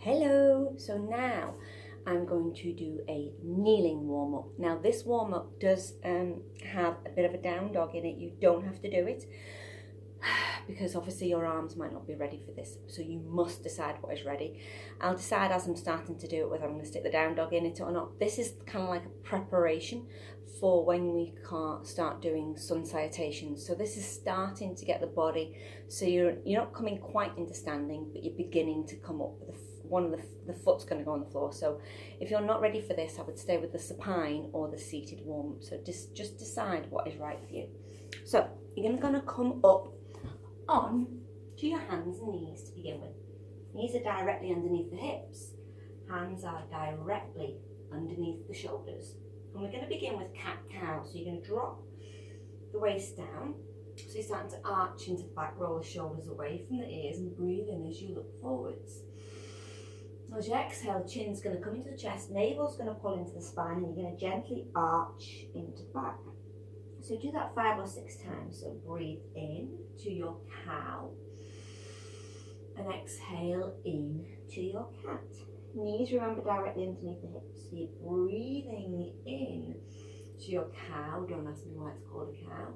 Hello! So now I'm going to do a kneeling warm-up. Now this warm-up does have a bit of a down dog in it. You don't have to do it because obviously your arms might not be ready for this. So you must decide what is ready. I'll decide as I'm starting to do it whether I'm going to stick the down dog in it or not. This is kind of like a preparation for when we can't start doing sun salutations. So this is starting to get the body, so you're not coming quite into standing, but you're beginning to come up with one of the foot's going to go on the floor. So if you're not ready for this, I would stay with the supine or the seated warm-up. So just decide what is right for you. So you're going to come up on to your hands and knees to begin with. Knees are directly underneath the hips. Hands are directly underneath the shoulders. And we're going to begin with cat-cow. So you're going to drop the waist down. So you're starting to arch into the back, roll the shoulders away from the ears and breathe in as you look forwards. As you exhale, chin's going to come into the chest, navel's going to pull into the spine, and you're going to gently arch into the back. So do that 5 or 6 times. So breathe in to your cow and exhale in to your cat. Knees, remember, directly underneath the hips. So you're breathing in to your cow. Don't ask me why it's called a cow.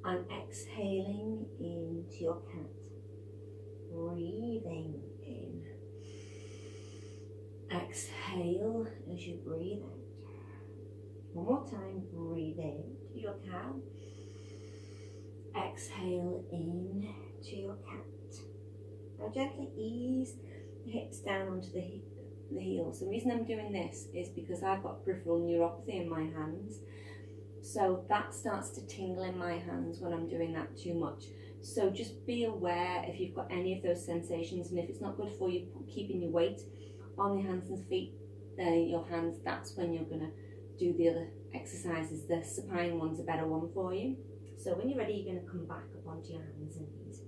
And exhaling into your cat. Breathing in. Exhale as you breathe out. One more time, breathe in to your cow. Exhale in to your cat. Now gently ease the hips down onto the heels. The reason I'm doing this is because I've got peripheral neuropathy in my hands. So that starts to tingle in my hands when I'm doing that too much. So just be aware if you've got any of those sensations, and if it's not good for you, keeping your weight on your hands and feet, your hands, that's when you're going to do the other exercises. The supine one's a better one for you. So when you're ready, you're going to come back up onto your hands and knees.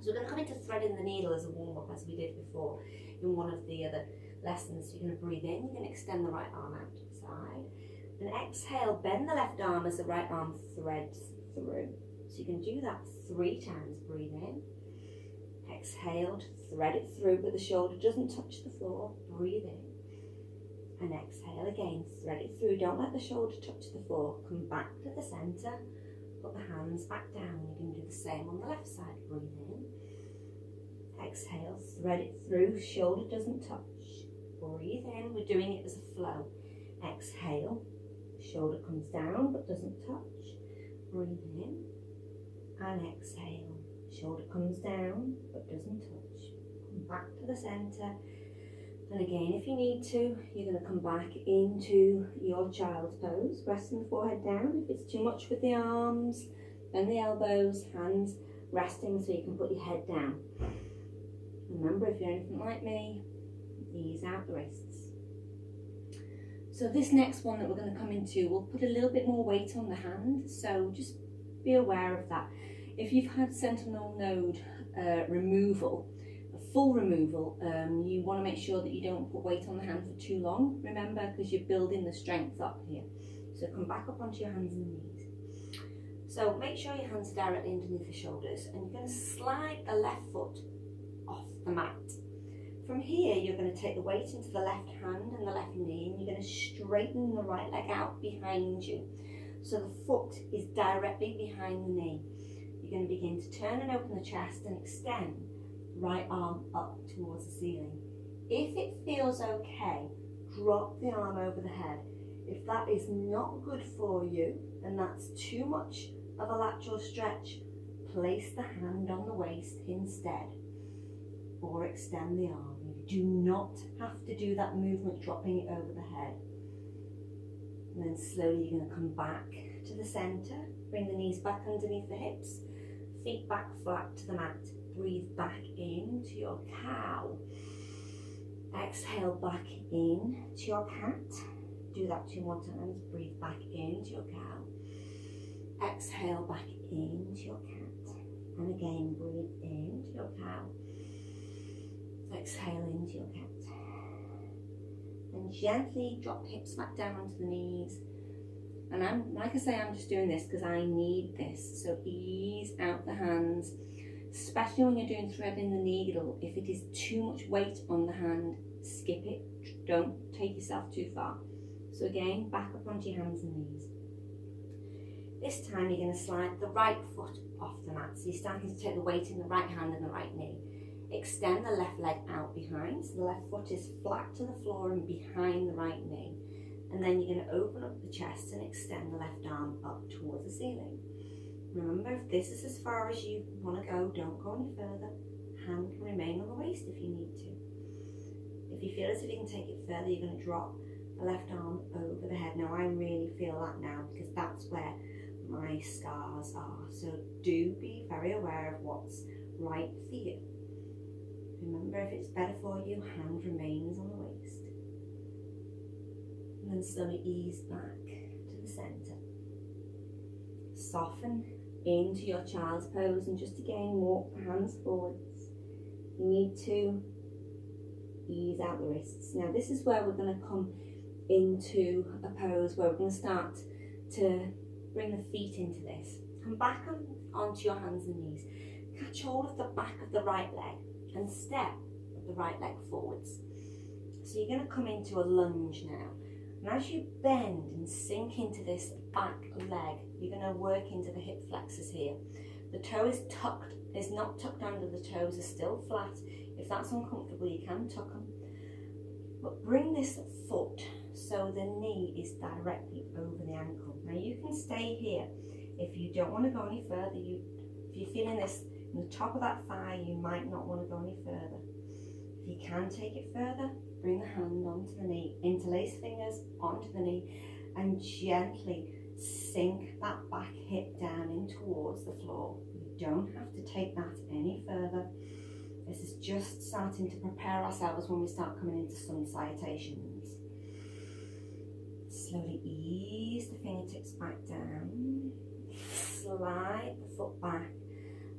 So we're going to come into threading the needle as a warm-up, as we did before in one of the other lessons. So you're going to breathe in, you're going to extend the right arm out to the side, and exhale, bend the left arm as the right arm threads through. So you can do that 3 times. Breathe in, exhale to thread it through, but the shoulder doesn't touch the floor. Breathe in and exhale again, thread it through. Don't let the shoulder touch the floor. Come back to the center, put the hands back down. You're going to do the same on the left side. Breathe in, exhale, thread it through, shoulder doesn't touch. Breathe in, we're doing it as a flow. Exhale, shoulder comes down but doesn't touch. Breathe in and exhale. Shoulder comes down but doesn't touch. Come back to the center. And again, if you need to, you're going to come back into your child's pose, resting the forehead down. If it's too much with the arms, bend the elbows, hands resting so you can put your head down. Remember, if you're anything like me, ease out the wrists. So this next one that we're going to come into, we'll put a little bit more weight on the hand, so just be aware of that. If you've had sentinel node removal, a full removal, you want to make sure that you don't put weight on the hand for too long, remember, because you're building the strength up here. So come back up onto your hands and knees. So make sure your hands are directly underneath the shoulders, and you're going to slide the left foot off the mat. From here, you're going to take the weight into the left hand and the left knee, and you're going to straighten the right leg out behind you. So the foot is directly behind the knee. You're going to begin to turn and open the chest and extend the right arm up towards the ceiling. If it feels okay, drop the arm over the head. If that is not good for you and that's too much of a lateral stretch, place the hand on the waist instead, or extend the arm. You do not have to do that movement, dropping it over the head. And then slowly you're going to come back to the center, bring the knees back underneath the hips, feet back flat to the mat. Breathe back into your cow. Exhale back in to your cat. Do that 2 more times. Breathe back into your cow. Exhale back into your cat. And again, breathe into your cow. Exhale into your cat. And gently drop the hips back down onto the knees. And I'm just doing this because I need this. So ease out the hands. especially when you're doing threading the needle. If it is too much weight on the hand, skip it. Don't take yourself too far. So again, back up onto your hands and knees. This time you're going to slide the right foot off the mat. So you're starting to take the weight in the right hand and the right knee. Extend the left leg out behind, so the left foot is flat to the floor and behind the right knee. And then you're going to open up the chest and extend the left arm up towards the ceiling. Remember, if this is as far as you want to go, don't go any further. Hand can remain on the waist if you need to. If you feel as if you can take it further, you're going to drop the left arm over the head. Now I really feel that now because that's where my scars are. So do be very aware of what's right for you. Remember, if it's better for you, hand remains on the waist. And then slowly ease back to the centre. Soften into your child's pose and just again walk the hands forwards. You need to ease out the wrists. Now this is where we're going to come into a pose where we're going to start to bring the feet into this. Come back onto your hands and knees. Catch hold of the back of the right leg and step the right leg forwards. So you're going to come into a lunge now. And as you bend and sink into this back leg, you're going to work into the hip flexors here. The toe is tucked, is not tucked under, the toes are still flat. If that's uncomfortable, you can tuck them. But bring this foot so the knee is directly over the ankle. Now you can stay here. If you don't want to go any further, if you're feeling this in the top of that thigh, you might not want to go any further. If you can take it further, bring the hand onto the knee, interlace fingers onto the knee, and gently sink that back hip down in towards the floor. You don't have to take that any further. This is just starting to prepare ourselves when we start coming into sun salutations. Slowly ease the fingertips back down, slide the foot back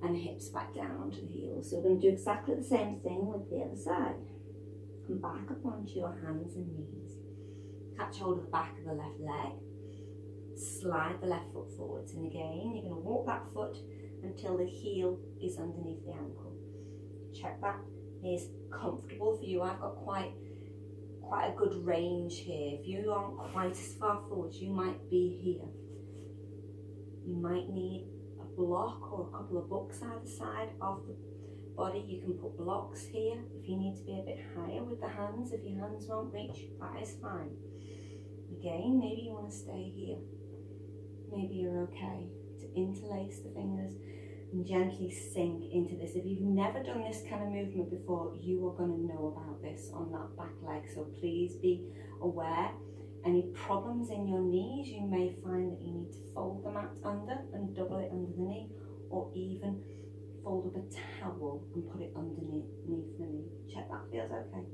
and hips back down onto the heels. So we're going to do exactly the same thing with the other side. Come back up onto your hands and knees. Catch hold of the back of the left leg. Slide the left foot forwards. And again, you're going to walk that foot until the heel is underneath the ankle. Check that is comfortable for you. I've got quite a good range here. If you aren't quite as far forward, you might be here. You might need a block or a couple of books either side of the body. You can put blocks here if you need to be a bit higher with the hands. If your hands won't reach, that is fine. Again, maybe you want to stay here. Maybe you're okay to interlace the fingers and gently sink into this. If you've never done this kind of movement before, you are going to know about this on that back leg. So please be aware. Any problems in your knees, you may find that you need to fold the mat under and double it under the knee, or even fold up a towel and put it underneath the knee. Check that feels okay.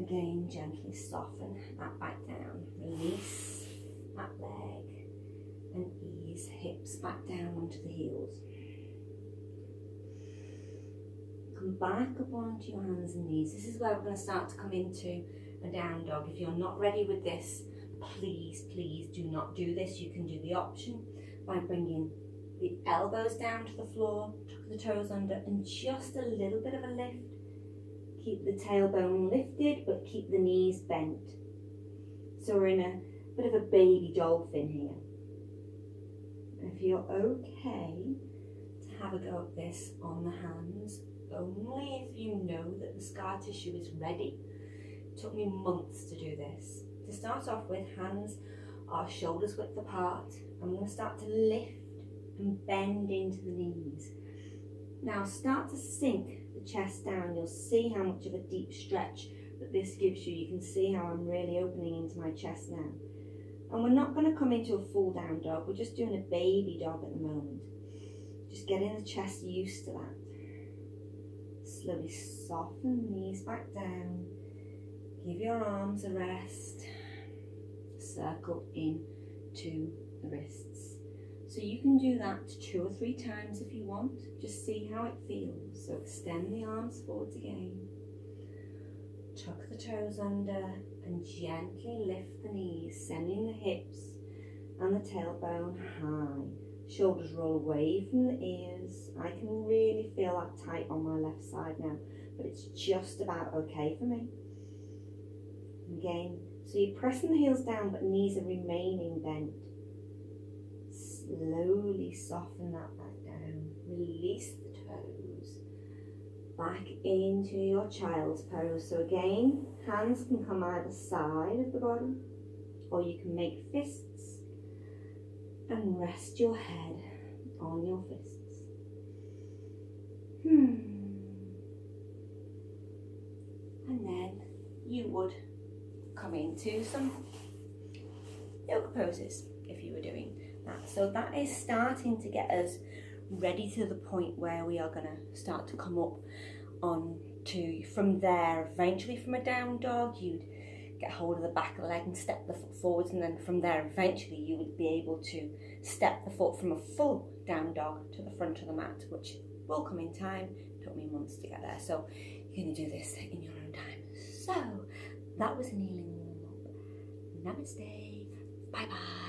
Again, gently soften that back down. Release that leg and ease hips back down onto the heels. Come back up onto your hands and knees. This is where we're going to start to come into a down dog. If you're not ready with this, please do not do this. You can do the option by bringing the elbows down to the floor, tuck the toes under, and just a little bit of a lift. Keep the tailbone lifted, but keep the knees bent. So we're in a bit of a baby dolphin here. If you're okay to have a go at this on the hands, only if you know that the scar tissue is ready. It took me months to do this. To start off with, hands are shoulders width apart. I'm going to start to lift and bend into the knees. Now start to sink the chest down. You'll see how much of a deep stretch that this gives you. You can see how I'm really opening into my chest now. And we're not going to come into a full down dog. We're just doing a baby dog at the moment. Just getting the chest used to that. Slowly soften the knees back down. Give your arms a rest. Circle in to the wrists. So you can do that 2 or 3 times if you want. Just see how it feels. So extend the arms forwards again. Tuck the toes under and gently lift the knees, sending the hips and the tailbone high. Shoulders roll away from the ears. I can really feel that tight on my left side now, but it's just about okay for me. Again, so you're pressing the heels down, but knees are remaining bent. Slowly soften that back down. Release the toes. Back into your child's pose. So again, hands can come either side of the body, or you can make fists and rest your head on your fists. And then you would come into some yoga poses if you were doing that. So that is starting to get us ready to the point where we are going to start to come up on to, from there, eventually from a down dog, you'd get hold of the back of the leg and step the foot forwards, and then from there eventually you would be able to step the foot from a full down dog to the front of the mat, which will come in time. It took me months to get there, so you're going to do this in your own time. So that was a kneeling warm up. Namaste. Bye bye.